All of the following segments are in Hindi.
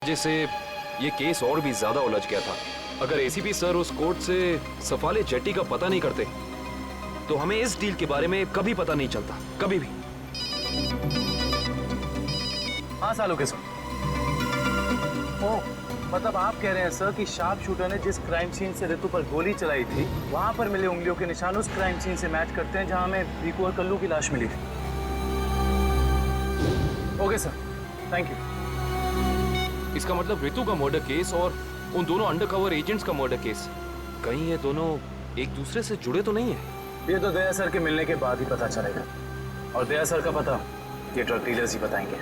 वजह से ये केस और भी ज्यादा उलझ गया था। अगर एसीपी सर उस कोर्ट से सफाले जेट्टी का पता नहीं करते तो हमें इस डील के बारे में कभी पता नहीं चलता, कभी भी। हाँ सालों के सर। ओह, मतलब आप कह रहे हैं सर कि शार्प शूटर ने जिस क्राइम सीन से ऋतु पर गोली चलाई थी वहां पर मिले उंगलियों के निशान उस क्राइम सीन से मैच करते हैं जहां हमें रिकू और कल्लू की लाश मिली थी। Okay sir, thank you. इसका मतलब ऋतु का मर्डर केस और उन दोनों अंडरकवर एजेंट्स का मर्डर केस, कहीं ये दोनों एक दूसरे से जुड़े तो नहीं है? ये तो दया सर के मिलने के बाद ही पता चलेगा, और दया सर का पता ये ड्रग डीलर्स ही बताएंगे।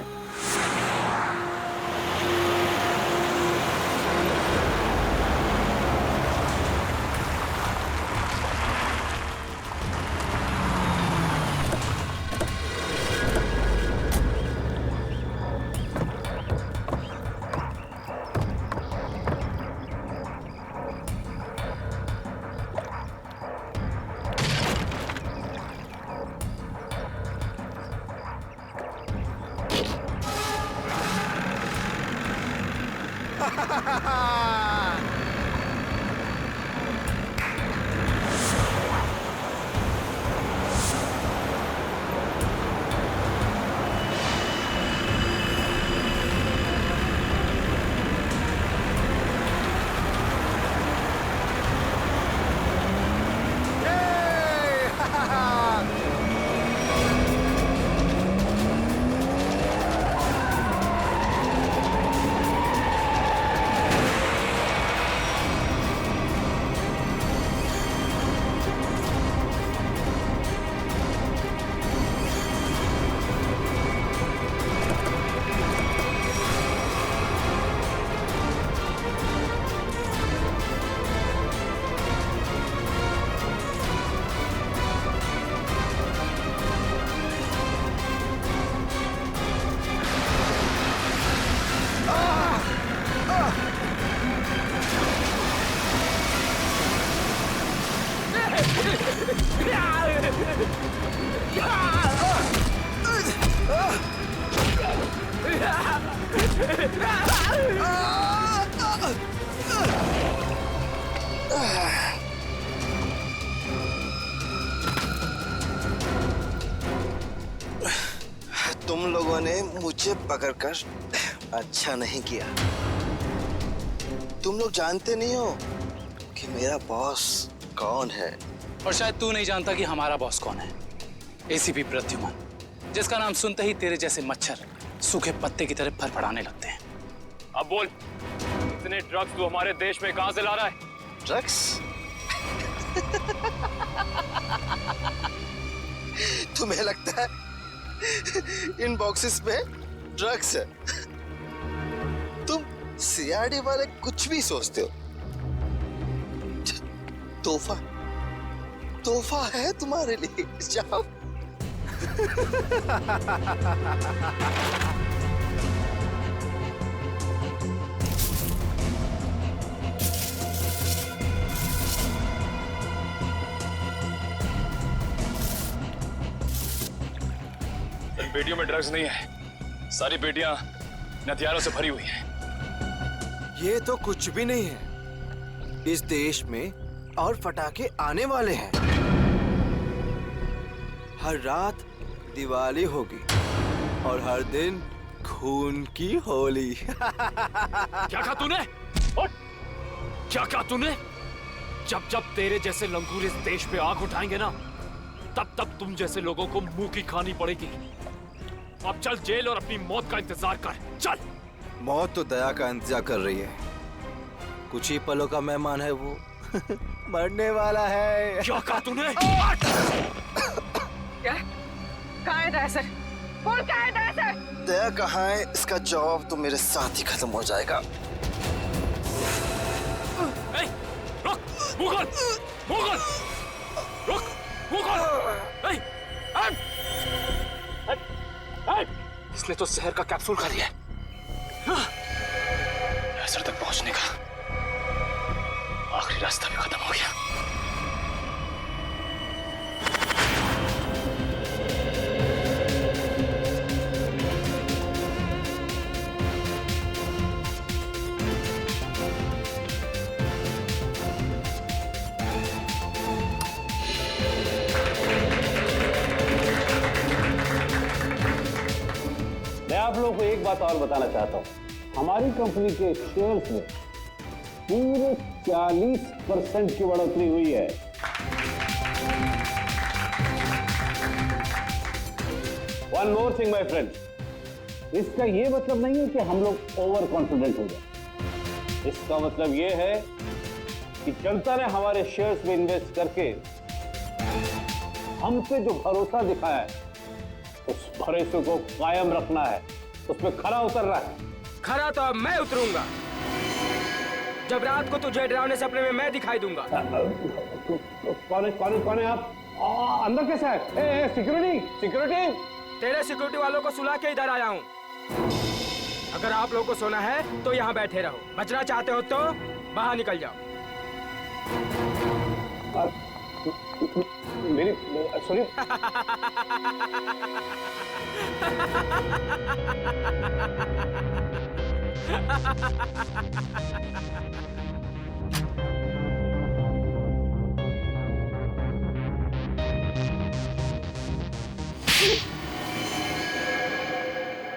तुम लोगों ने मुझे पकड़कर अच्छा नहीं किया। तुम लोग जानते नहीं हो कि मेरा बॉस कौन है। और शायद तू नहीं जानता कि हमारा बॉस कौन है। एसीपी प्रद्युमन, जिसका नाम सुनते ही तेरे जैसे मच्छर सूखे पत्ते की तरह फड़फड़ाने लगते हैं। अब बोल, इतने ड्रग्स तू हमारे देश में कहां से ला रहा है? ड्रग्स? तुम्हें लगता है इन बॉक्सेस में ड्रग्स है? तुम सीआरडी वाले कुछ भी सोचते हो। तोहफा तोहफा है तुम्हारे लिए, जाओ। इन पेटियों में ड्रग्स नहीं है, सारी पेटियां हथियारों से भरी हुई हैं। ये तो कुछ भी नहीं है। इस देश में और फटाके आने वाले हैं। हर रात दिवाली होगी और हर दिन खून की होली। क्या कहा तूने? क्या कहा तूने? जब जब तेरे जैसे लंगूर इस देश पे आग उठाएंगे ना, तब तब तुम जैसे लोगों को मुंह की खानी पड़ेगी। अब चल जेल और अपनी मौत का इंतजार कर, चल। मौत तो दया का इंतजार कर रही है। कुछ ही पलों का मेहमान है वो। मरने वाला है। क्या कहा तूने? क्या? कहाँ है दया सर? बोल, कहाँ है दया सर? दया कहाँ है, इसका जवाब तो मेरे साथ ही खत्म हो जाएगा। रुक, मुगल, मुगल, रुक, मुगल। इसने तो जहर का कैप्सूल खा लिया है। असर तक पहुंचने का आखिरी रास्ता भी खत्म हो गया। लोगों को एक बात और बताना चाहता हूँ। हमारी कंपनी के शेयर्स में पूरे 40% की बढ़ोतरी हुई है। One more thing my friend, इसका ये मतलब नहीं है कि हम लोग ओवर कॉन्फिडेंट हो जाए। इसका मतलब ये है कि जनता ने हमारे शेयर्स में इन्वेस्ट करके हम पे जो भरोसा दिखाया है, उस भरोसे को कायम रखना है, उसमें खरा उतरना है। खरा तो अब मैं उतरूंगा, जब रात को तुझे डरावने सपने में मैं दिखाई दूंगा। कौन है आप? अंदर कैसे है? Security security. तेरे सिक्योरिटी वालों को सुला के इधर आया हूँ। अगर आप लोगों को सोना है तो यहाँ बैठे रहो, बचना चाहते हो तो बाहर निकल जाओ। मेरी सॉरी।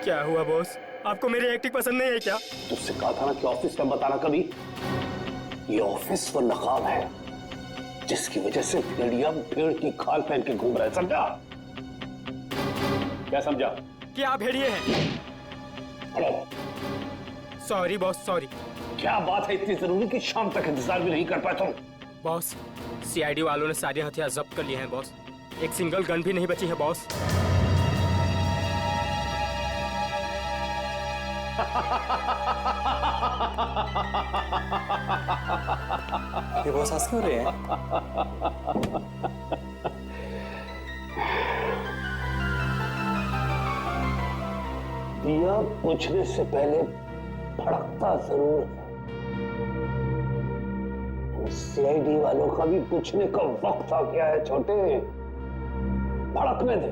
क्या हुआ बॉस, आपको मेरी एक्टिंग पसंद नहीं है क्या? तुझसे कहा था ना कि ऑफिस में बताना कभी। ये ऑफिस वो नकाब है जिसकी वजह से भेड़िया भेड़ की खाल पहन के घूम रहा है, समझा? क्या समझा? कि आप भेड़िए हैं। Sorry boss, sorry. क्या बात है इतनी जरूरी कि शाम तक इंतजार भी नहीं कर पाए तुम? बॉस, सीआईडी वालों ने सारे हथियार जब्त कर लिए हैं बॉस। एक सिंगल गन भी नहीं बची है बॉस। ये बॉस हंस क्यों रहे हैं? दिया पूछने से पहले भड़कता जरूर है। सीआईडी वालों का भी पूछने का वक्त आ गया है छोटे। भड़कने दे,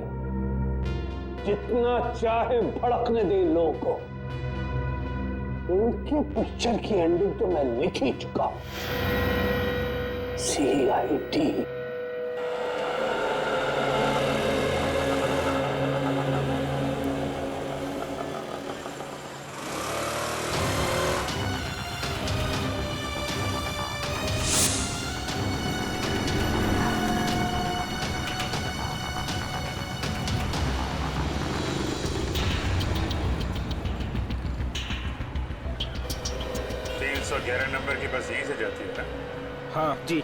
जितना चाहे भड़कने दे लोगों को। उनके पिक्चर की एंडिंग तो मैं लिख ही चुका हूं। सीआईडी। नंबर की बस यहीं से जाती है ना? हाँ जी।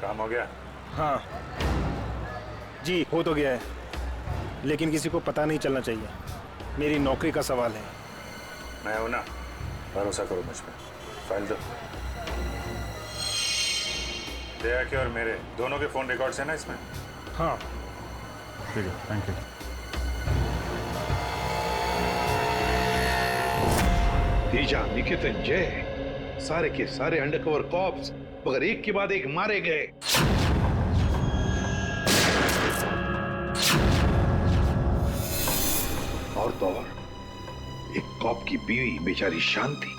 काम हो गया? हाँ जी, हो तो गया है, लेकिन किसी को पता नहीं चलना चाहिए। मेरी नौकरी का सवाल है। मैं हूं ना, भरोसा करो मुझ पे। फाइल दो। दया के और मेरे दोनों के फोन रिकॉर्ड्स हैं ना इसमें? हाँ ठीक है, थैंक यू। तेजा, निकेतन, जय, सारे के सारे अंडरकवर कॉप्स मगर एक के बाद एक मारे गए। और तो और एक कॉप की बीवी बेचारी शांति,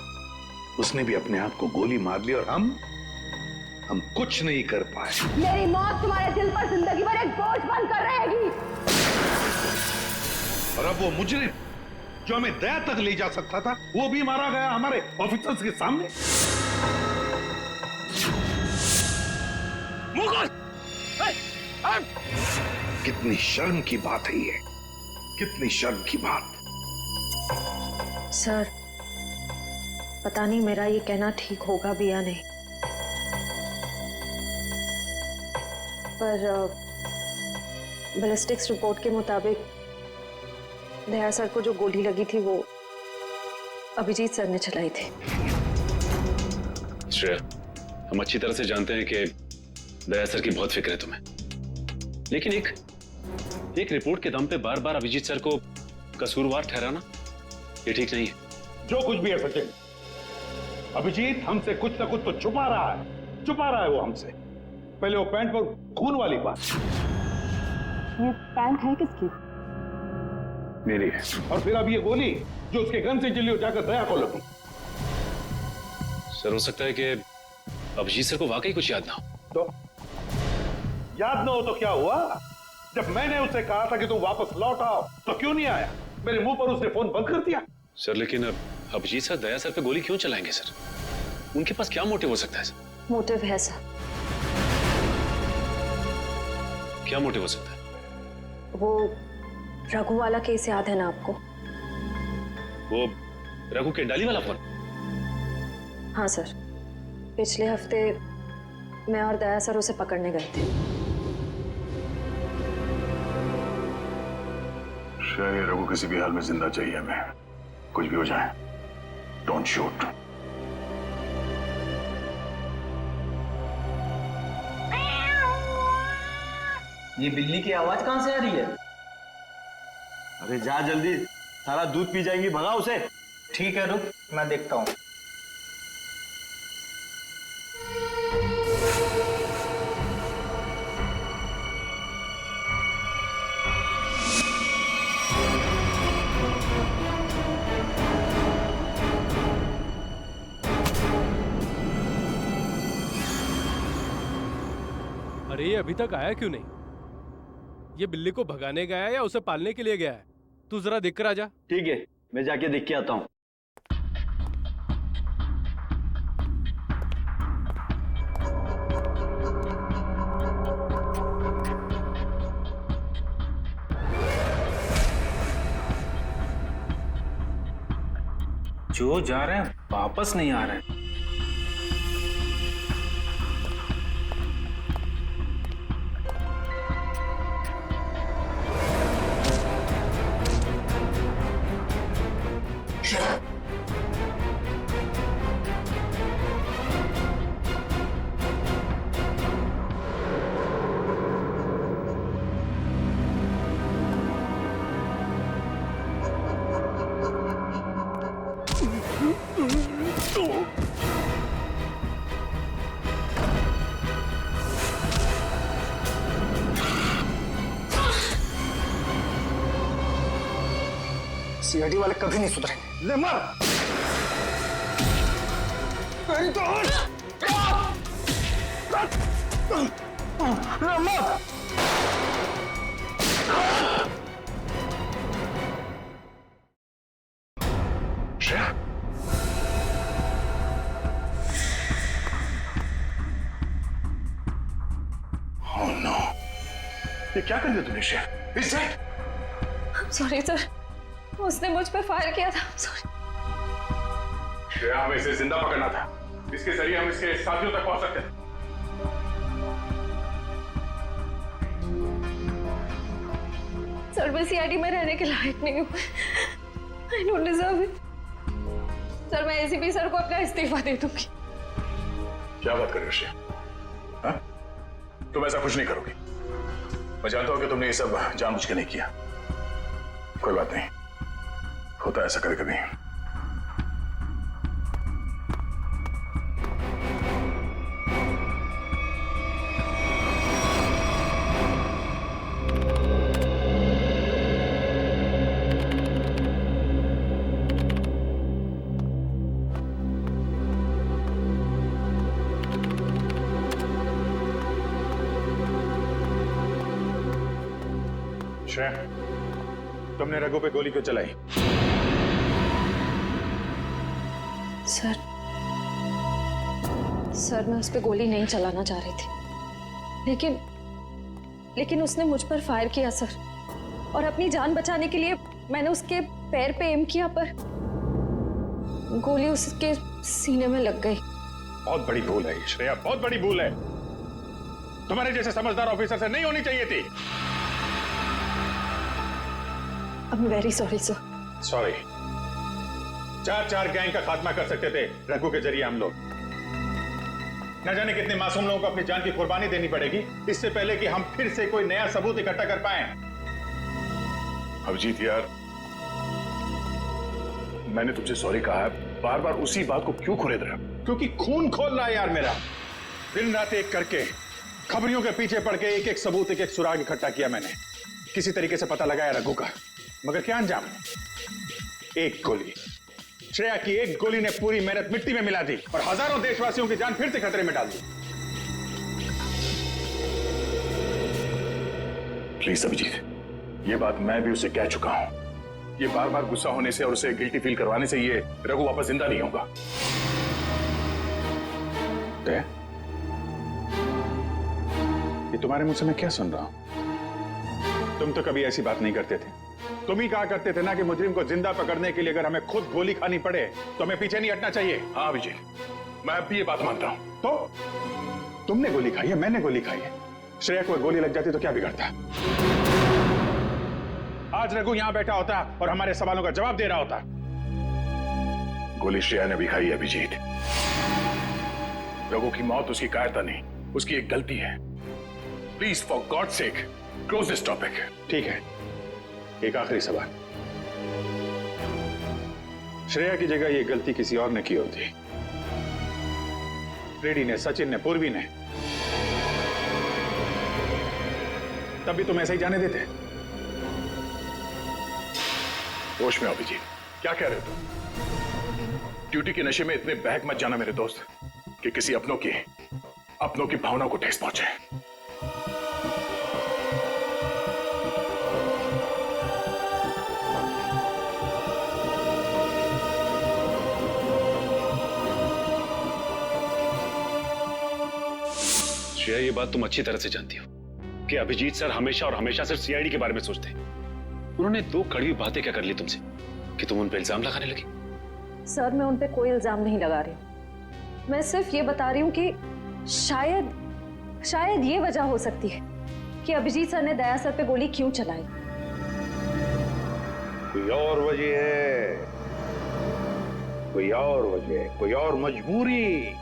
उसने भी अपने आप को गोली मार ली और हम कुछ नहीं कर पाए। मेरी मौत तुम्हारे दिल पर जिंदगी भर एक बोझ बनकर रहेगी। और अब वो मुजरिम जो हमें दया तक ले जा सकता था, वो भी मारा गया हमारे ऑफिसर्स के सामने। कितनी शर्म की बात है ये, कितनी शर्म की बात। सर, पता नहीं मेरा ये कहना ठीक होगा भी या नहीं, पर बैलिस्टिक्स रिपोर्ट के मुताबिक दया सर को जो गोली लगी थी वो अभिजीत सर ने चलाई थी। श्रेया, हम अच्छी तरह से जानते हैं कि दया सर की बहुत फिक्र है तुम्हें, लेकिन एक रिपोर्ट के दम पे बार बार अभिजीत सर को कसूरवार ठहराना ये ठीक नहीं है। जो कुछ भी है सचिन, अभिजीत हमसे कुछ ना कुछ तो छुपा रहा है वो हमसे। पहले वो पैंट पर खून वाली बात। ये पैंट है किसकी? मेरी है। और फिर अब ये गोली जो उसके गन से चली हो जाकर दया को लगी। सर, हो सकता है कि अभिजीत सर को वाकई कुछ याद ना हो। तो याद ना हो तो क्या हुआ? जब मैंने उससे कहा था कि तुम वापस लौट आओ तो क्यों नहीं आया? मेरे मुंह पर उसने फोन बंद कर दिया। सर लेकिन अब अभिजीत सर दया सर पे गोली क्यों चलाएंगे सर? उनके पास क्या मोटिव हो सकता है सर? मोटिव है सर। क्या मोटिव हो सकता है? वो रघु वाला केस याद है ना आपको? वो रघु के डाली वाला फोन? हाँ सर, पिछले हफ्ते मैं और दया सर उसे पकड़ने गए थे। शायद रघु किसी भी हाल में जिंदा चाहिए हमें, कुछ भी हो जाए। Don't shoot. ये बिल्ली की आवाज कहां से आ रही है? अरे जा जल्दी, सारा दूध पी जाएंगी, भगा उसे। ठीक है, रुक मैं देखता हूं। अरे ये अभी तक आया क्यों नहीं? ये बिल्ली को भगाने गया है या उसे पालने के लिए गया है? तू जरा देख कर आ जा। ठीक है, मैं जाके देख के आता हूं। जो जा रहे हैं वापस नहीं आ रहे हैं। सीआईडी वाले कभी नहीं सुधरेंगे। ले मर। श्रेया, ओह नो, ये क्या कर दिया तूने Shreya? Is that? Sorry sir, उसने मुझ पे फायर किया था। सॉरी। श्रेया, हमें इसे जिंदा पकड़ना था। इसके जरिए हम इसके साथियों तक पहुंच सकते थे। सर, मैं सीआईडी में रहने के लायक नहीं हूँ। I don't deserve it. Sir, मैं एसीपी सर को अपना इस्तीफा दे दूंगी। क्या बात कर रही हो श्रेया? हाँ? तुम ऐसा कुछ नहीं करोगी। मैं जानता हूं कि तुमने ये सब जानबूझ के नहीं किया। कोई बात नहीं, होता है ऐसा कभी कभी। श्रेया, तुमने रघु पे गोली क्यों चलाई? सर, मैं उस पे गोली नहीं चलाना चाह रही थी, लेकिन उसने मुझ पर फायर किया सर, और अपनी जान बचाने के लिए मैंने उसके पैर पे एम किया, पर गोली उसके सीने में लग गई। बहुत बड़ी भूल है श्रेया, बहुत बड़ी भूल है। तुम्हारे जैसे समझदार ऑफिसर से नहीं होनी चाहिए थी। I'm very sorry, sir. Sorry. 4 gang का खात्मा कर सकते थे रघु के जरिए हम लोग। न जाने कितने मासूम लोगों को अपनी जान की कुर्बानी देनी पड़ेगी इससे पहले कि हम फिर से कोई नया सबूत इकट्ठा कर पाएं। अभिजीत यार, मैंने तुझसे सॉरी कहा है, बार बार उसी बात को क्यों खुरेद रहे हो? क्योंकि खून खोल रहा है यार मेरा। दिन रात एक करके खबरियों के पीछे पड़ के एक सबूत, एक सुराग इकट्ठा किया मैंने। किसी तरीके से पता लगाया रघु का, मगर क्या अंजाम? एक गोली, श्रेया की एक गोली ने पूरी मेहनत मिट्टी में मिला दी और हजारों देशवासियों की जान फिर से खतरे में डाल दी। प्लीज अभिजीत, ये बात मैं भी उसे कह चुका हूं। ये बार बार गुस्सा होने से और उसे गिल्टी फील करवाने से ये रघु वापस जिंदा नहीं होगा। ये तुम्हारे मुंह से मैं क्या सुन रहा हूं? तुम तो कभी ऐसी बात नहीं करते थे। तुम ही कहा करते थे ना कि मुजरिम को जिंदा पकड़ने के लिए अगर हमें खुद गोली खानी पड़े तो हमें पीछे नहीं हटना चाहिए। हाँ अभिजीत, मैं अब भी ये बात मानता हूं। तो तुमने गोली खाई है, मैंने गोली खाई है। श्रेया को गोली लग जाती तो क्या बिगड़ता? आज रघु यहां बैठा होता और हमारे सवालों का जवाब दे रहा होता। गोली श्रेया ने भी खाई है अभिजीत। रघु की मौत उसकी कायरता नहीं, उसकी एक गलती है। Please for God sake close this topic. ठीक है, एक आखिरी सवाल। श्रेया की जगह ये गलती किसी और ने की होती, रेड्डी ने, सचिन ने, पूर्वी ने, तब भी तुम ऐसे ही जाने देते? होश में अभिजीत, क्या कह रहे हो तुम? ड्यूटी के नशे में इतने बहक मत जाना मेरे दोस्त कि किसी अपनों की भावनाओं को ठेस पहुंचे। श्रेया, ये बात तुम अच्छी तरह से जानती हो कि अभिजीत सर हमेशा और हमेशा सिर्फ सीआईडी के बारे में सोचते हैं। उन्होंने दो कड़वी बातें क्या कर ली तुमसे कि तुम उन पर इल्जाम लगाने लगी? सर, मैं उन पे कोई इल्जाम नहीं लगा रही हूँ। मैं सिर्फ ये बता रही हूँ कि शायद ये वजह हो सकती है कि अभिजीत सर ने दया सर पे गोली क्यों चलाई। कोई और वजह है, कोई और वजह, कोई और मजबूरी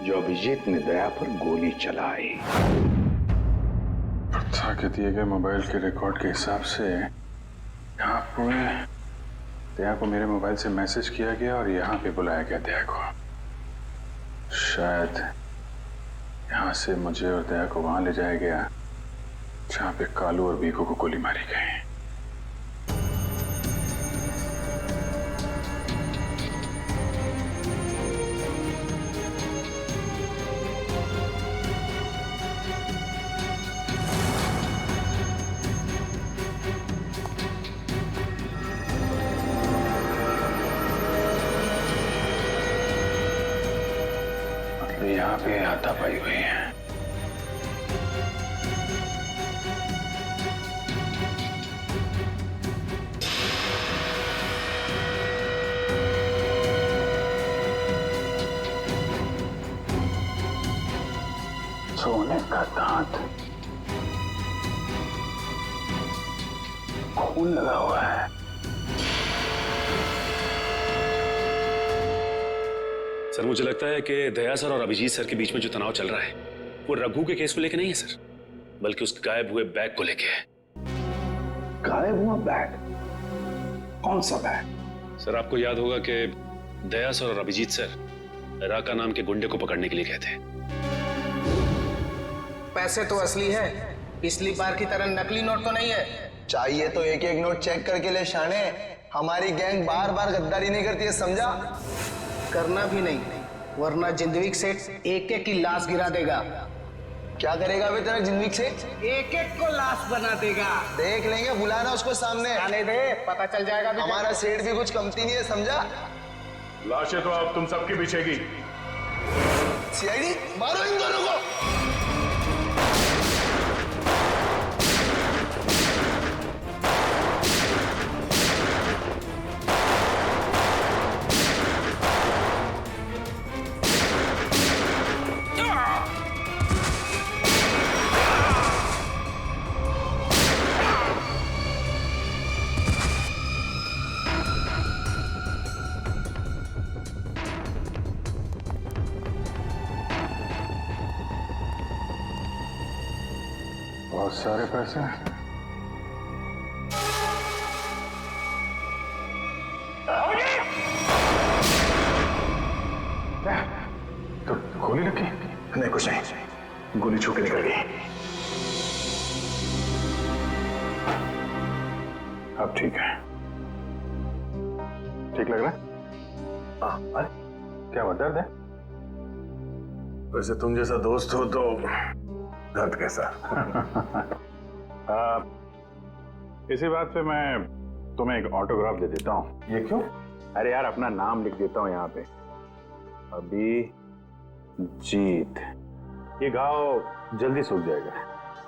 जो अभिजीत ने दया पर गोली चलाई। प्रथा के दिए गए मोबाइल के रिकॉर्ड के हिसाब से यहाँ पूरे दया को मेरे मोबाइल से मैसेज किया गया और यहाँ पे बुलाया गया दया को। शायद यहाँ से मुझे और दया को वहां ले जाया गया जहाँ पे कालू और बीकू को गोली मारी गई। यहाँ पे हाथापाई हुई है। सोने का दांत, खून लगा हुआ है। सर, मुझे लगता है कि दया सर और अभिजीत सर के बीच में जो तनाव चल रहा है वो रघु के केस को लेके नहीं है सर, बल्कि उस गायब हुए बैग को लेके है। गायब हुआ बैग? कौन सा बैग? सर, आपको याद होगा कि दया सर और अभिजीत सर राका नाम के गुंडे को पकड़ने के लिए गए थे। पैसे तो असली है, पिछली बार की तरह नकली नोट तो नहीं है। चाहिए तो एक एक नोट चेक करके ले शाने। हमारी गैंग बार बार गद्दारी नहीं करती है, समझा? करना भी नहीं, वरना जिंदगी सेठ एक एक की लाश गिरा देगा। क्या करेगा बे तेरा जिंदगी सेठ? एक एक को लाश बना देगा। देख लेंगे, बुलाना उसको सामने। आने दे, पता चल जाएगा। हमारा सेठ भी कुछ कमती नहीं है, समझा? लाशें तो अब तुम सबकी बिछेगी। सीआईडी, मारो इन दोनों को। बहुत सारे पैसे। तो गोली लगी? नहीं, कुछ नहीं, गोली छू के निकल गई। अब ठीक है, ठीक लग रहा है? हाँ। अरे क्या हुआ, दर्द है? वैसे तुम जैसा दोस्त हो तो दर्द कैसा? इसी बात पे मैं तुम्हें एक ऑटोग्राफ दे देता हूँ। ये क्यों? अरे यार, अपना नाम लिख देता हूँ यहाँ पे, अभिजीत। ये घाव जल्दी सूख जाएगा।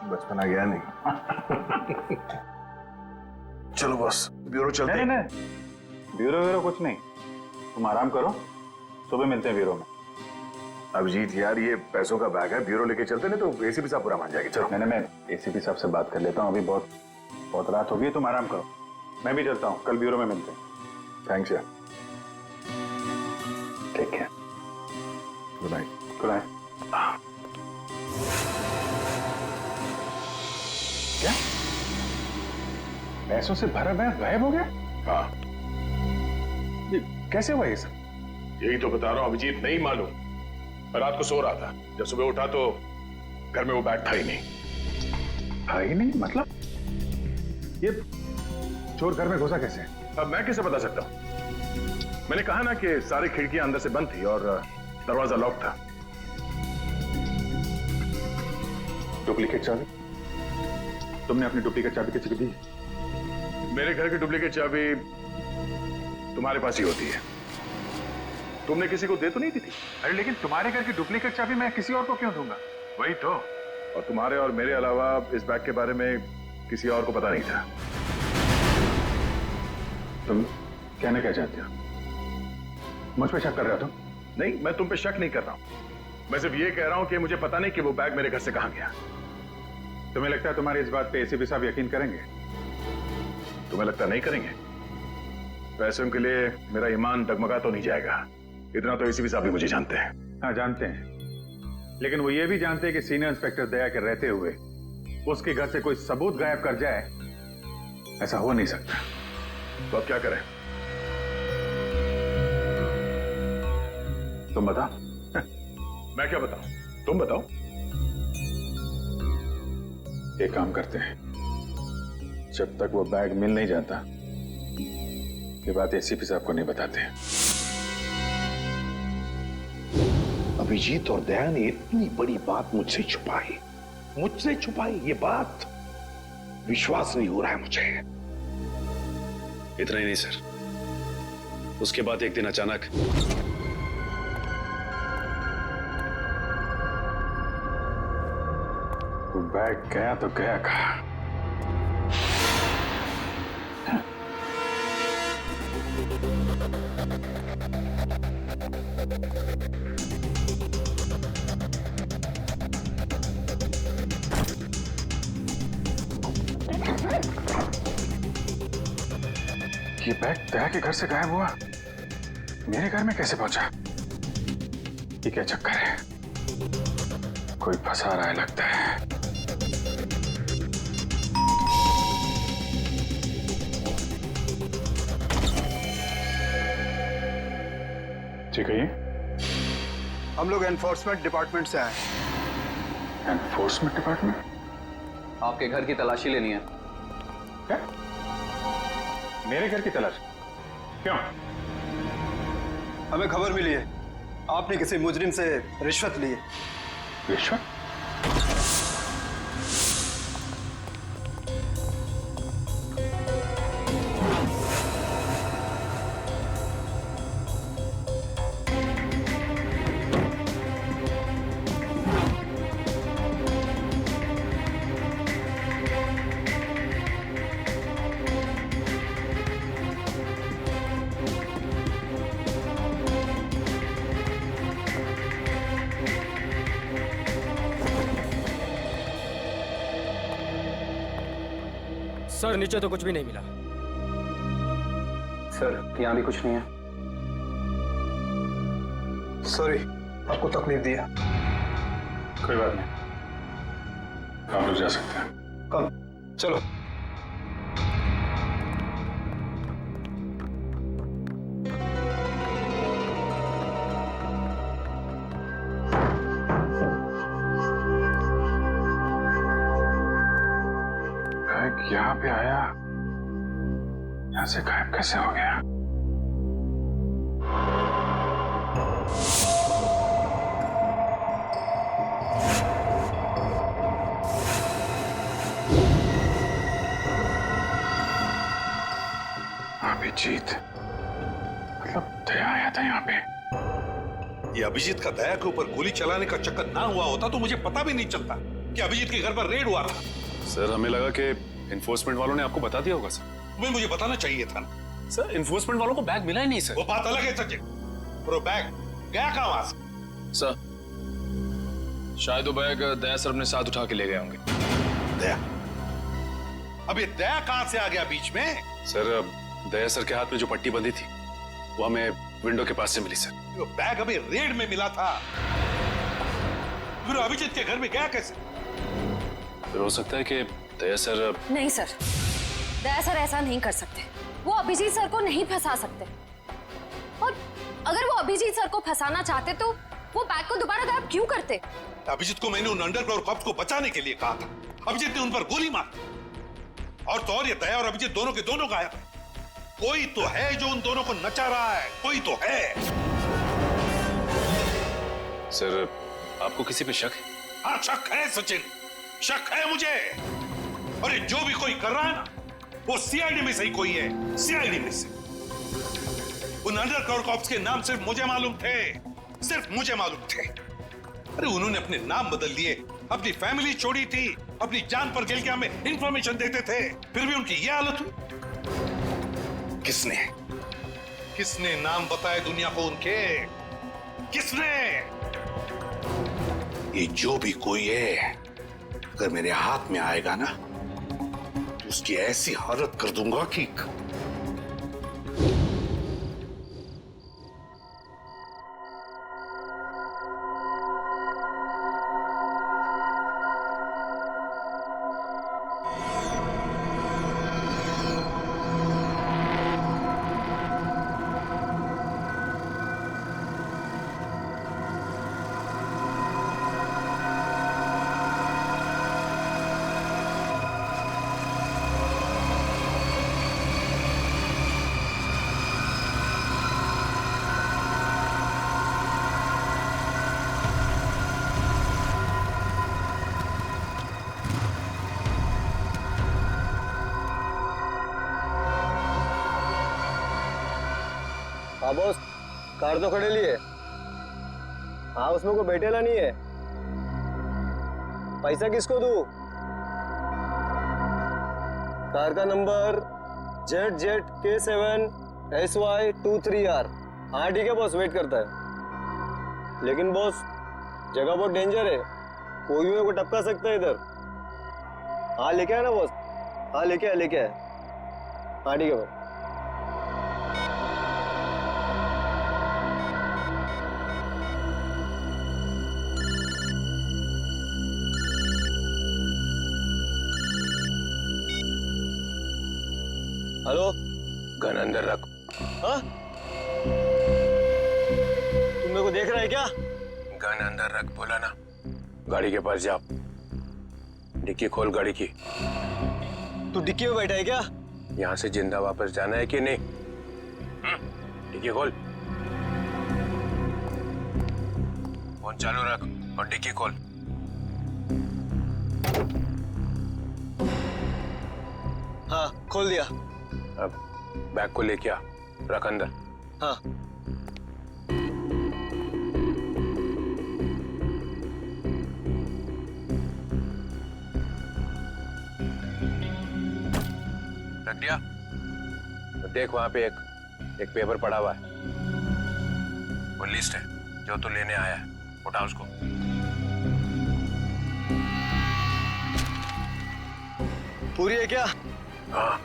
बचपना गया नहीं। चलो बॉस, ब्यूरो चलते हैं। नहीं, ब्यूरो कुछ नहीं, तुम आराम करो, सुबह मिलते हैं ब्यूरो में। अभिजीत यार, ये पैसों का बैग है, ब्यूरो लेके चलते नहीं तो एसीपी साहब बुरा मान जाएंगे। चलो। मैं एसीपी साहब से बात कर लेता हूँ, अभी बहुत रात हो गई, तुम आराम करो, मैं भी चलता हूँ, कल ब्यूरो में मिलते हैं। थैंक्स यार। ठीक है, गुड नाइट। Good night. क्या पैसों से भरा बैग गायब हो गया? हाँ, ये कैसे हुआ ये सब? यही तो बता रहा हूँ अभिजीत, नहीं मालूम। मैं रात को सो रहा था, जब सुबह उठा तो घर में वो बैग था ही नहीं। था ही नहीं मतलब? ये चोर घर में घुसा कैसे? अब मैं कैसे बता सकता हूँ? मैंने कहा ना कि सारी खिड़कियां अंदर से बंद थी और दरवाजा लॉक था। डुप्लीकेट चाबी? तुमने अपनी डुप्लीकेट चाबी किसी को दी? मेरे घर की डुप्लीकेट चाबी तुम्हारे पास ही होती है, तुमने किसी को दे तो नहीं दी थी? अरे लेकिन तुम्हारे घर की डुप्लीकेट चाबी मैं किसी और को क्यों दूंगा? वही तो, और तुम्हारे और मेरे अलावा इस बैग के बारे में किसी और को पता नहीं था। तुम कहना क्या चाहते हो? मुझ पे शक कर रहे हो तुम? नहीं, मैं तुम पे शक नहीं कर रहा हूं, मैं सिर्फ ये कह रहा हूं कि मुझे पता नहीं कि वो बैग मेरे घर से कहां गया। तुम्हें लगता है तुम्हारी इस बात पे एसीपी साहब यकीन करेंगे? तुम्हें लगता नहीं करेंगे? पैसों के लिए मेरा ईमान डगमगा तो नहीं जाएगा, इतना तो एसीपी साहब भी मुझे जानते हैं। हाँ जानते हैं, लेकिन वो ये भी जानते हैं कि सीनियर इंस्पेक्टर दया के रहते हुए उसके घर से कोई सबूत गायब कर जाए, ऐसा हो नहीं सकता। तो अब क्या करें? तुम बताओ। मैं क्या बताऊं? तुम बताओ। एक काम करते हैं, जब तक वो बैग मिल नहीं जाता ये बात एसीपी साहब को नहीं बताते। अभिजीत और दया ने इतनी बड़ी बात मुझसे छुपाई, ये बात विश्वास नहीं हो रहा है मुझे। इतना ही नहीं सर, उसके बाद एक दिन अचानक वो बैग गया तो गया कहाँ? ये बैग दया के घर से गायब हुआ, मेरे घर में कैसे पहुंचा? ये क्या चक्कर है? कोई फंसा रहा है लगता है। जी कहिए। हम लोग एनफोर्समेंट डिपार्टमेंट से आए। Enforcement department? आपके घर की तलाशी लेनी है। क्या? मेरे घर की तलाश? क्यों? हमें खबर मिली है आपने किसी मुजरिम से रिश्वत ली है। रिश्वत? सर नीचे तो कुछ भी नहीं मिला। सर यहाँ भी कुछ नहीं है। सॉरी, आपको तकलीफ दिया। कोई बात नहीं, आप लोग जा सकते हैं। कम चलो। यहाँ पे आया, यहाँ से गायब कैसे हो गया? अभिजीत, मतलब दया आया था यहाँ पे। ये अभिजीत का दया के ऊपर गोली चलाने का चक्कर ना हुआ होता तो मुझे पता भी नहीं चलता कि अभिजीत के घर पर रेड हुआ था। सर हमें लगा कि इन्फोर्समेंट वालों ने आपको बता दिया होगा सर। तुम्हें मुझे बताना चाहिए था ना। सर इन्फोर्समेंट वालों को बैग मिला ही नहीं सर। वो बात अलग है सचिन, और वो बैग गया कहाँ वहां से? सर शायद वो बैग दया सर अपने साथ उठा के ले गए होंगे। दया? अब ये दया कहां से आ गया बीच में? सर दया सर के हाथ में जो पट्टी बंधी थी वो हमें विंडो के पास से मिली सर। वो बैग अभी रेड में मिला था, फिर अभिजीत के घर में गया कैसे? फिर हो सकता है कि दया सर। नहीं सर, दया सर ऐसा नहीं कर सकते। वो अभिजीत सर को नहीं फंसा सकते, और अगर वो अभिजीत सर को फंसाना चाहते तो वो बैग को दोबारा गायब क्यों करते? अभिजीत को मैंने उन अंडरग्राउंड कॉप्स को बचाने के लिए कहा था, अभिजीत ने उन पर गोली मारी। और तो और ये दया और अभिजीत दोनों के दोनों गायब है। कोई तो है जो उन दोनों को नचा रहा है, कोई तो है। सर आपको किसी पे शक है? हाँ शक है सचिन, शक है मुझे। और ये जो भी कोई कर रहा है ना, वो सीआईडी में से ही कोई है, सीआईडी में से। उन अंडरग्राउंड कॉप्स के नाम सिर्फ मुझे मालूम थे, सिर्फ मुझे मालूम थे। अरे उन्होंने अपने नाम बदल लिए, अपनी फैमिली छोड़ी थी, अपनी जान पर खेल के हमें इंफॉर्मेशन देते थे, फिर भी उनकी ये हालत हुई। किसने किसने नाम बताए दुनिया को उनके? किसने? ये जो भी कोई है, अगर मेरे हाथ में आएगा ना तो उसकी ऐसी हालत कर दूंगा कि हाँ बॉस, कार तो खड़े लिए। हाँ उसमें कोई बैठेला नहीं है। पैसा किसको दूं? कार का नंबर ZZK7SY23R। हाँ ठीक है बॉस, वेट करता है। लेकिन बॉस जगह बहुत डेंजर है, कोई भी मेरे को टपका सकता है इधर। हाँ लेके आया ना बॉस? हाँ लेके आया। हाँ ठीक है बॉस। हेलो, गन अंदर रख। हाँ? तुम मेरे को देख रहा है क्या? गन अंदर रख बोला ना। गाड़ी के पास जा, डिक्की खोल गाड़ी की। तू डिक्की में बैठा है क्या? यहाँ से जिंदा वापस जाना है कि नहीं? डिक्की खोल। फोन चालू रख और डिक्की खोल। हाँ खोल दिया। अब बैग को लेके आ, रख अंदर। हाँ। रख दिया? तो देख वहां पे एक पेपर पड़ा हुआ है, वो लिस्ट है जो तू लेने आया है, उठा उसको। पूरी है क्या? हाँ,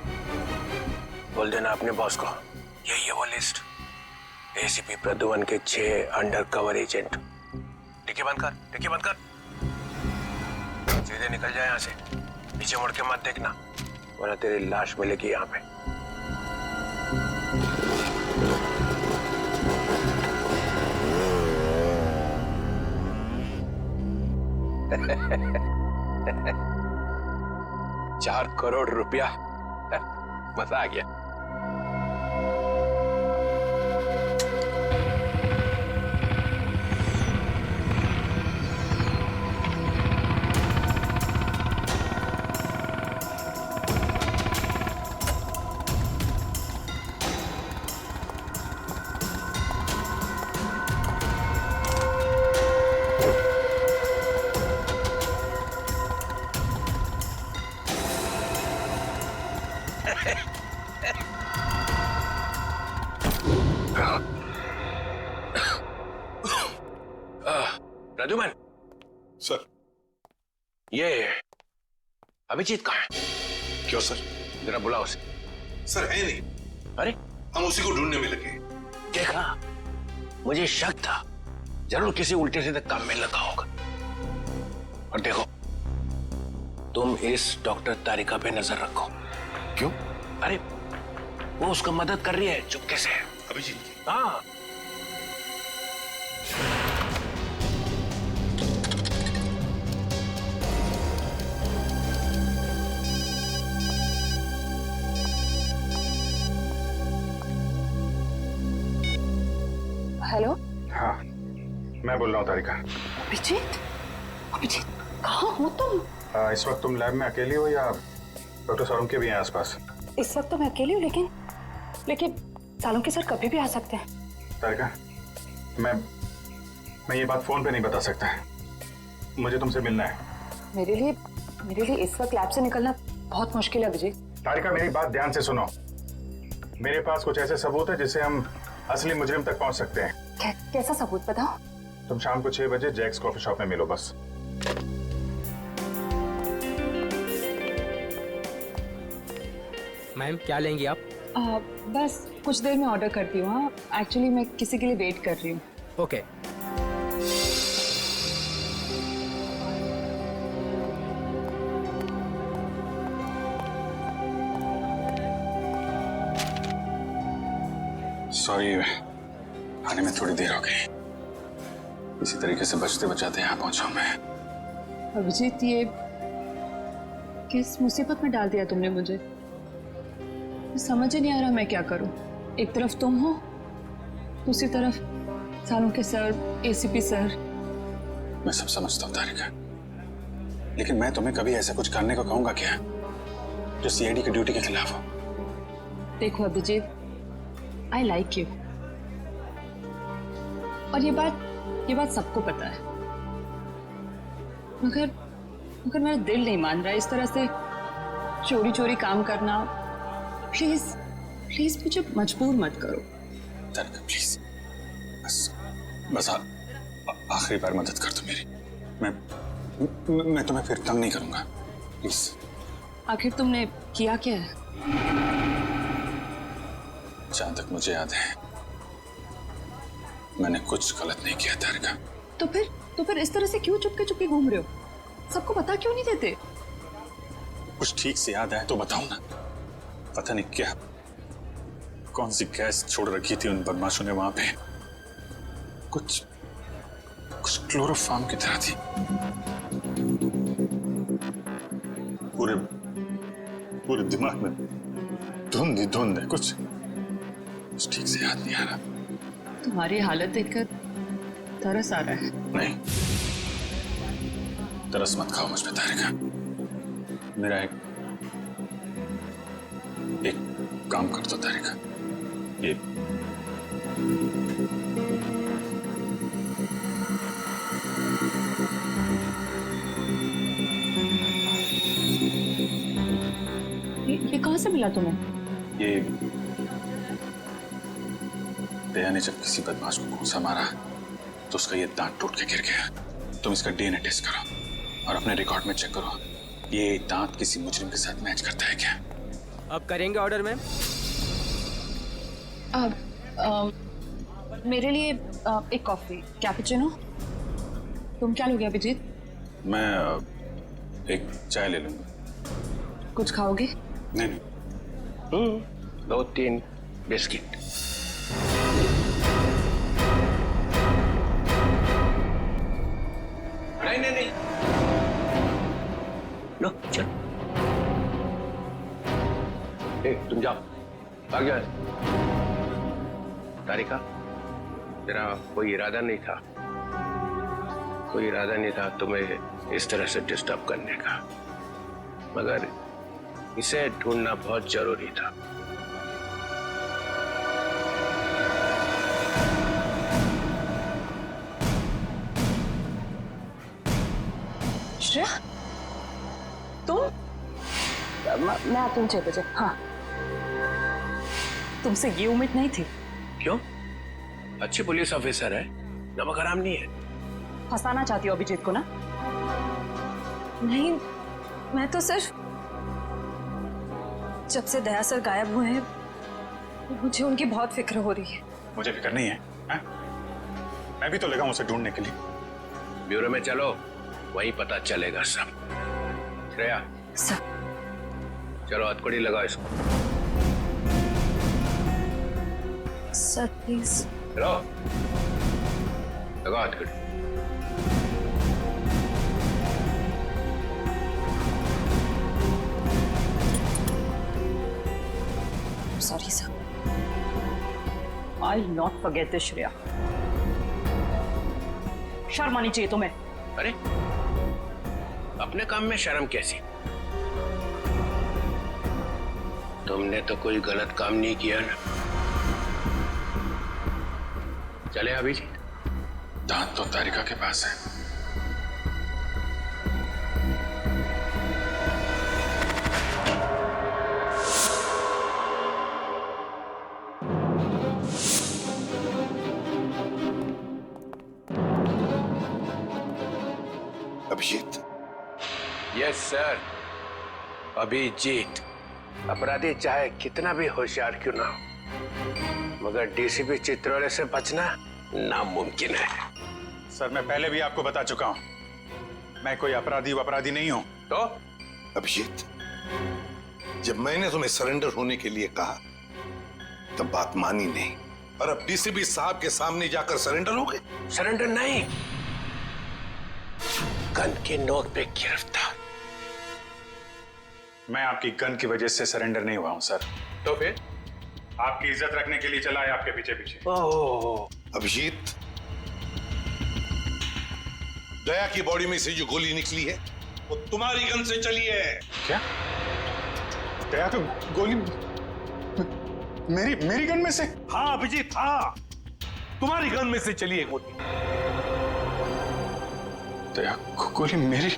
बोल देना अपने बॉस को, यही है वो लिस्ट। एसीपी प्रद्युमन के 6 अंडरकवर एजेंट। डिक्की बंद कर। सीधे निकल जाए यहाँ से, पीछे मुड़ के मत देखना, वरना तेरी लाश मिलेगी यहाँ पे। ₹4 करोड़ मजा आ गया। प्रद्युमन सर, ये अभिजीत कहाँ है? क्यों सर? जरा बुलाओ उसे। सर है नहीं। अरे हम उसी को ढूंढने में लगे। देखा, मुझे शक था, जरूर किसी उल्टे सीधे काम में लगा होगा। और देखो, तुम इस डॉक्टर तारिका पे नजर रखो। क्यों? अरे वो उसको मदद कर रही है चुपके से। अभिजीत? हाँ। हेलो। हाँ, मैं बोल रहा हूँ तारिका। अभिजीत, अभिजीत कहाँ हो तुम? इस वक्त तुम लैब में अकेली हो या डॉक्टर सालुंके भी हैं आसपास? इस वक्त तो मैं अकेली हूँ, लेकिन सालुंके सर कभी भी आ सकते हैं। तारिका, मैं ये बात फोन पे नहीं बता सकता। मुझे तुमसे मिलना है। मेरे लिए इस वक्त लैब से निकलना बहुत मुश्किल है अभिजीत। तारिका, मेरी बात ध्यान से सुनो। मेरे पास कुछ ऐसे सबूत है जिससे हम असली मुजरिम तक पहुंच सकते हैं। कैसा सबूत बताओ? तुम शाम को 6 बजे जैक्स कॉफी शॉप में मिलो बस। मैम क्या लेंगी आप? बस कुछ देर में ऑर्डर करती हूँ। हाँ, एक्चुअली मैं किसी के लिए वेट कर रही हूँ। ओके। सॉरी, आने में थोड़ी देर हो गई। इसी तरीके से बचते बचाते यहाँ पहुंचा मैं। अभिजीत, ये किस मुसीबत में डाल दिया तुमने मुझे? समझ ही नहीं आ रहा मैं क्या करूं। एक तरफ तुम हो, दूसरी तरफ सालुंके सर, एसीपी सर। मैं सब समझता हूँ तारिका, लेकिन मैं तुम्हें कभी ऐसा कुछ करने को कहूंगा क्या जो सीआईडी की ड्यूटी के खिलाफ हो? देखो अभिजीत, आई लाइक यू, और ये बात सबको पता है, मगर मेरा दिल नहीं मान रहा है इस तरह से चोरी चोरी काम करना। प्लीज मुझे मजबूर मत करो। तारिका प्लीज, बस आखिरी बार मदद कर दो मेरी। मैं तुम्हें फिर तंग नहीं करूंगा, प्लीज। आखिर तुमने किया क्या है? जहां तक मुझे याद है मैंने कुछ गलत नहीं किया तारिका। तो फिर इस तरह से क्यों चुपके चुपके घूम रहे हो? सबको पता क्यों नहीं देते? कुछ ठीक से याद आया तो बताओ ना। पता नहीं क्या, कौन सी गैस छोड़ रखी थी उन बदमाशों ने वहां पे। कुछ क्लोरोफॉर्म की तरह थी। पूरे दिमाग में धुंध है। कुछ ठीक से याद नहीं आ रहा। तुम्हारी हालत देखकर तरस आ रहा है। नहीं, तरस मत खाओ मुझ पे तारिका। मेरा एक काम कर दो तारिका। ये कहां से मिला तुम्हें? ये दया ने जब किसी बदमाश को घूंसा मारा तो उसका ये दांत टूट के गिर गया। तुम इसका डीएनए टेस्ट करो और अपने रिकॉर्ड में चेक करो, ये दांत किसी मुजरिम के साथ मैच करता है क्या? अब करेंगे ऑर्डर मैम? मेरे लिए एक कॉफी कैपुचिनो। तुम क्या लोगे अभिजीत? मैं एक चाय ले लूंगा। कुछ खाओगे? नहीं। 2-3 बिस्किट। नहीं। लो चल। तुम जाओ, भाग जाओ। तारिका, तेरा कोई इरादा नहीं था तुम्हें इस तरह से डिस्टर्ब करने का, मगर इसे ढूंढना बहुत जरूरी था। श्रेया, तुम? मैं आती हूँ 6 बजे। हाँ, तुमसे ये उम्मीद नहीं थी। क्यों? अच्छी पुलिस ऑफिसर है, नमक हराम नहीं है। फंसाना चाहती हो अभिजीत को ना? नहीं, मैं तो सिर्फ जब से दया सर गायब हुए हैं मुझे उनकी बहुत फिक्र हो रही है। मुझे फिक्र नहीं है, है? मैं भी तो लगा हूं उसे ढूंढने के लिए। ब्यूरो में चलो, वहीं पता चलेगा सब। श्रेया सर, चलो हथकड़ी लगाओ इसको। Sir please. चलो लगाओ हथकड़ी। Sorry sir. I will not forget this Shreya. शर्म आनी चाहिए तुम्हें। अरे अपने काम में शर्म कैसी? तुमने तो कोई गलत काम नहीं किया ना। चले अभिजीत। दांत तो तारिका के पास है। अभिजीत। Yes sir, Abhijeet. अपराधी चाहे कितना भी होशियार क्यों ना हो, मगर डीसीपी चित्रोले से बचना नामुमकिन है। सर मैं पहले भी आपको बता चुका हूं, मैं कोई अपराधी नहीं हूं। तो अभिजीत, जब मैंने तुम्हें सरेंडर होने के लिए कहा तब बात मानी नहीं, और अब डीसीपी साहब के सामने जाकर सरेंडर हो गए। सरेंडर नहीं, गन की नोक पे गिरफ्तार। मैं आपकी गन की वजह से सरेंडर नहीं हुआ हूं सर। तो फिर? आपकी इज्जत रखने के लिए चला है आपके पीछे पीछे। ओह अभिजीत, दया की बॉडी में से जो गोली निकली है वो तुम्हारी गन से चली है। क्या? दया तो गोली मेरी गन में से? हाँ अभिजीत, हाँ, तुम्हारी गन में से चली है गोली। दया को गोली मेरी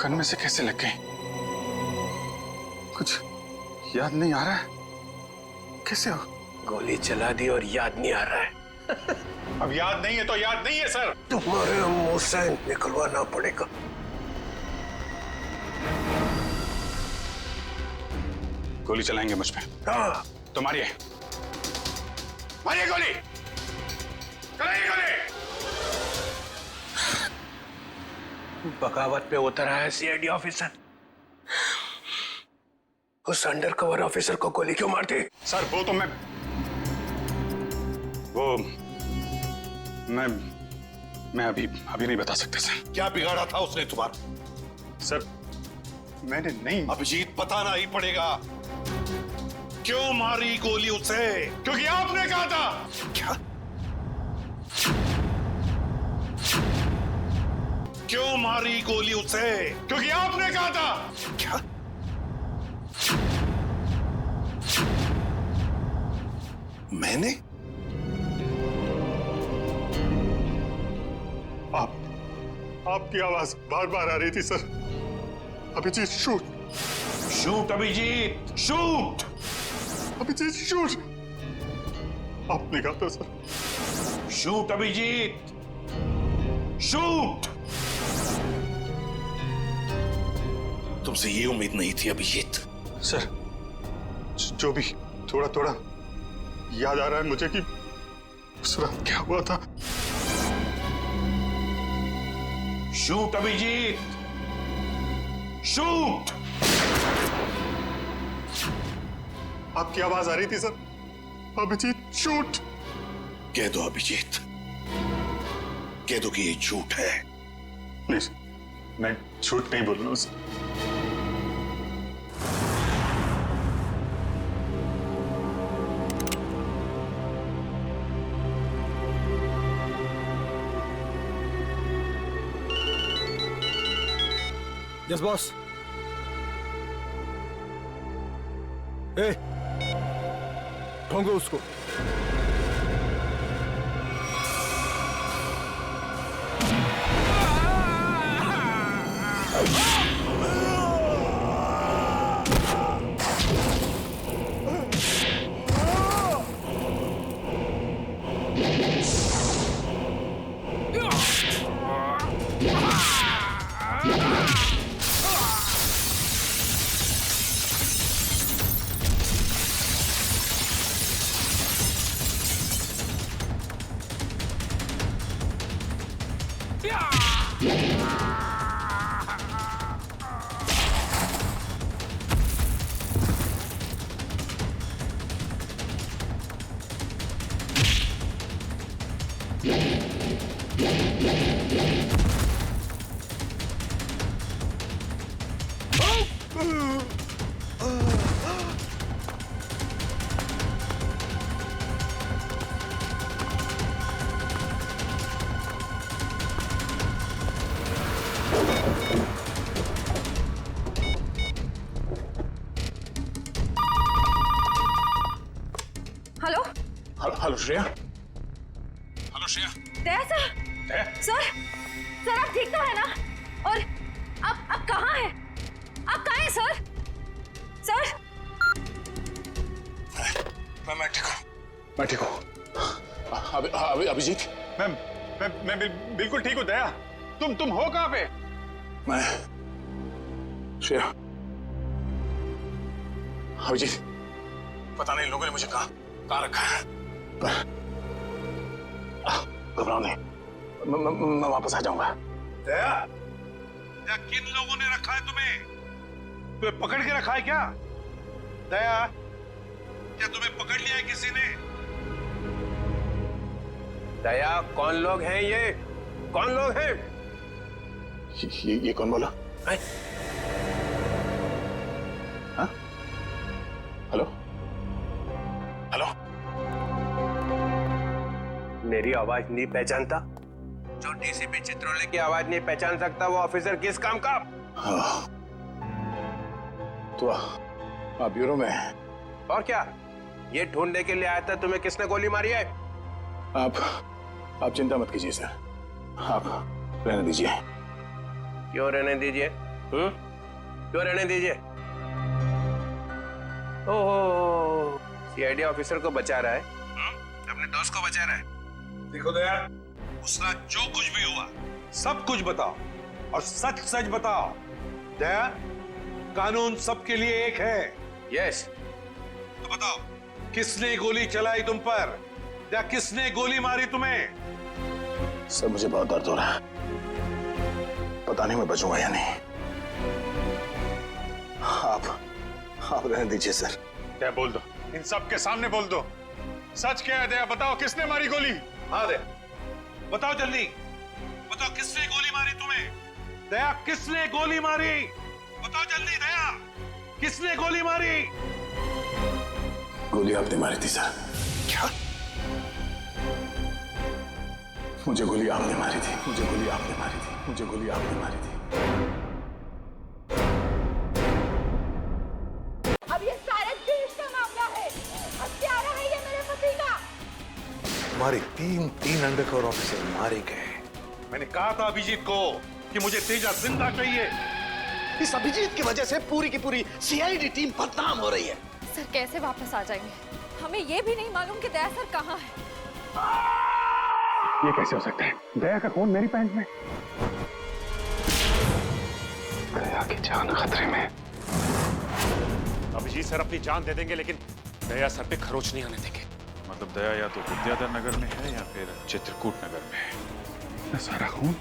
गन में से कैसे लग गई? कुछ याद नहीं आ रहा है। कैसे हो? गोली चला दी और याद नहीं आ रहा है। अब याद नहीं है तो याद नहीं है सर। तुम्हारे मुंह से निकलवाना पड़ेगा। गोली चलाएंगे मुझ पे? हाँ। तो मारिए गोली, चलाइए गोली। बगावत पे उतर आया सीआईडी ऑफिसर। उस अंडरकवर ऑफिसर को गोली क्यों मारती? सर वो तो मैं अभी नहीं बता सकते सर। क्या बिगाड़ा था उसने तुम्हारा? सर मैंने नहीं। अभिजीत, बताना ही पड़ेगा। क्यों मारी गोली उसे? क्योंकि आपने कहा था। क्या? क्यों मारी गोली उसे? क्योंकि आपने कहा था। क्या? मैंने? आपकी आवाज बार बार आ रही थी sir. Abhijeet shoot. Shoot Abhijeet, shoot. Abhijeet shoot. आपने कहा था सर। Shoot Abhijeet, shoot. तुमसे ये उम्मीद नहीं थी अभिजीत। सर जो भी थोड़ा थोड़ा याद आ रहा है मुझे कि उस रात क्या हुआ था। Shoot Abhijeet, shoot. आपकी आवाज आ रही थी सर। अभिजीत शूट। कह दो अभिजीत, कह दो कि ये झूठ है। नहीं सर, मैं झूठ नहीं बोल रहा हूं सर। Yes boss. ए, ढूंढो उसको। Hello hello Shreya. Hello Shreya. Daya sir. Sir आप ठीक तो है ना? और आप कहाँ हैं? आप कहाँ हैं सर? सर मैं ठीक हूँ। अभिजीत, मैं बिल्कुल ठीक हूँ। दया, तुम हो कहाँ पे? मैं श्रेया, अभिजीत, पता नहीं लोगों ने मुझे कहाँ रखा है, पर घबराओ नहीं, मैं वापस आ जाऊंगा। दया, किन लोगों ने रखा है तुम्हें? तुम्हें पकड़ के रखा है क्या? दया, क्या तुम्हें पकड़ लिया है किसी ने? दया, कौन लोग हैं ये? कौन लोग हैं? ये कौन बोला? हाँ? हेलो? हेलो? मेरी आवाज नहीं पहचानता? जो डीसीपी चित्रोले की आवाज नहीं पहचान सकता वो ऑफिसर किस काम का? हाँ। तो आप ब्यूरो में हैं? और क्या? ये ढूंढने के लिए आया था तुम्हें किसने गोली मारी है? आप चिंता मत कीजिए सर, आप रहने दीजिए। क्यों रहने दीजिए? क्यों रहने दीजिए? ओह, सीआईडी ऑफिसर को बचा रहा है, अपने दोस्त को बचा रहा है। देखो दया, उसका जो कुछ भी हुआ सब कुछ बताओ और सच सच बताओ। दया, कानून सबके लिए एक है। यस। तो बताओ, किसने गोली चलाई तुम पर या किसने गोली मारी तुम्हें? सर, मुझे बहुत दर्द हो रहा है, पता नहीं मैं बचूंगा या नहीं। आप रहने दीजिए सर। क्या बोल दो, इन सब के सामने बोल दो, सच क्या है? दया, बताओ किसने मारी गोली? हाँ दया, बताओ जल्दी, बताओ किसने गोली मारी तुम्हें? दया, किसने गोली मारी? बताओ जल्दी दया, किसने गोली मारी? गोली आपने मारी थी सर। क्या? मुझे गोली आपने मारी थी, मुझे गोली आपने मारी थी, मुझे गोली आपने मारी थी। अब ये सारे देश का मामला है, हत्यारा है ये मेरे पति का। हमारे तीन अंडरकवर ऑफिसर मारे गए। मैंने कहा था अभिजीत को कि मुझे तेजा जिंदा चाहिए। इस अभिजीत की वजह से पूरी की पूरी सीआईडी टीम बदनाम हो रही है। सर कैसे वापस आ जाएंगे? हमें ये भी नहीं मालूम कि दया सर कहाँ है। ये कैसे हो सकता है? दया का खून मेरी पैंट में। दया की जान खतरे में। अभिजीत सर अपनी जान दे देंगे लेकिन दया सर पे खरोच नहीं आने देंगे। मतलब दया या तो विद्याधर नगर में है या फिर चित्रकूट नगर में है। सारा खून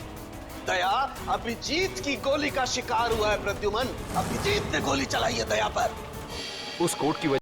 दया अभिजीत की गोली का शिकार हुआ है। प्रद्युमन, अभिजीत ने गोली चलाई है दया पर। उस कोर्ट की वजह